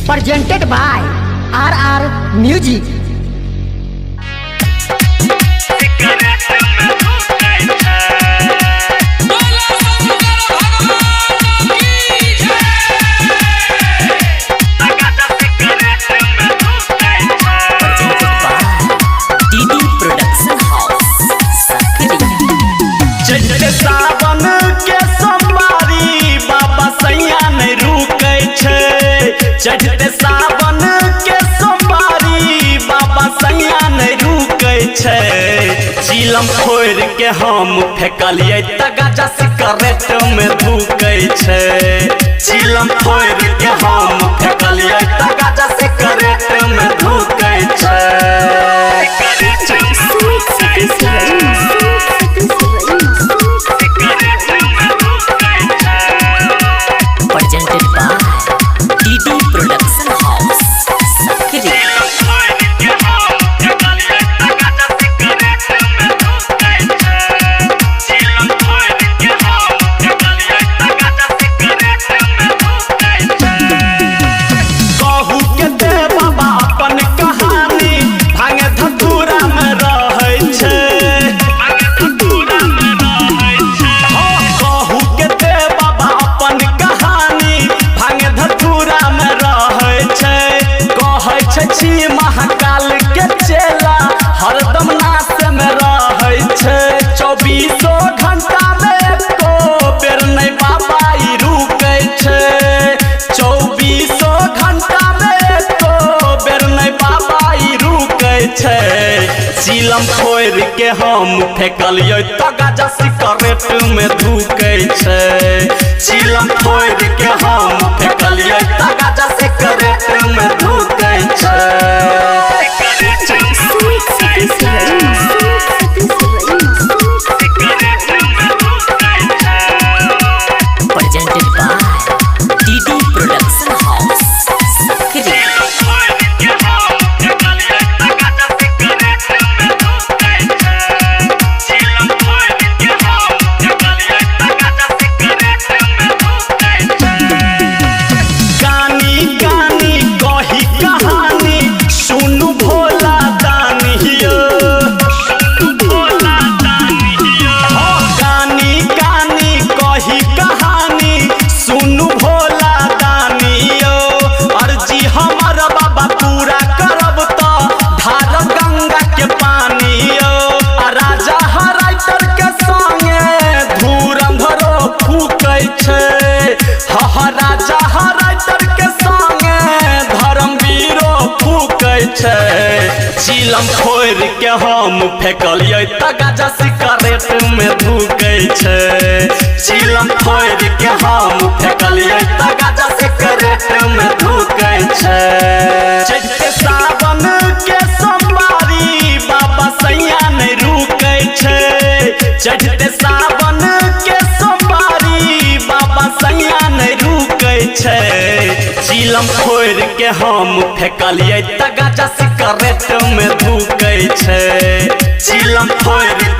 presented by RR Music. सावन के सोमवारी बाबा सैया नहीं रुकै छै। चढ़ते सावन के सोमवारी बाबा सैया नहीं रुकै छै। चिलम फोड़ के हम फेंकलिए त गाजा सिगरेट में धुकै छै। चिलम फोड़ के हम फेंकलिए त गाजा सिगरेट में धुकै छै। Presented by DD Production House, Sakri. कहू के दे बाबा अपन कहानी भांगे धतूरा में रहै छै। कहू के दे बाबा अपन कहानी भांगे धतूरा में रहै छै। कहै छै छी महाकाल के चेला हरदम नाश में रहै छै। 24 घंटा में एको बेर नहीं बाबा ई रुकै छै। 24 घंटा में एको बेर नहीं बाबा ई रुकै छै। चिलम फोड़ के हम फेंकलिए त गाजा सिगरेट में धुकै छै। चिलम फोड़ के हम फेंकलिए त गाजा सिगरेट में धुकै छै। Presented by DD Production House, Sakri. गानी गानी कही कहानी सुनु भोला दानियो। गानी गानी कही कहानी सुनु भोला दानियो। अर्जी हमर बाबा पूरा करब त धार गंगा के पानियो। राजा हराइटर के संगे धुरंधरो फूकै छै। राजा हराइटर के संगे धर्मवीरो फूकै छै। चिलम फोड़ के हम फेंकलिए त गाजा सिगरेट में धुकै छै। चिलम फोड़ के हम फेंकलिए त गाजा सिगरेट में धुकै छै। चढ़ते सावन के सोमवारी बाबा सैया नहीं रुकै छै। चढ़ते सावन के सोमवारी बाबा सैया नहीं रुकै छै। चिलम फोड़ के हम फेंकलिए त गाजा सिगरेट में धुकै छै। चिलम फोड़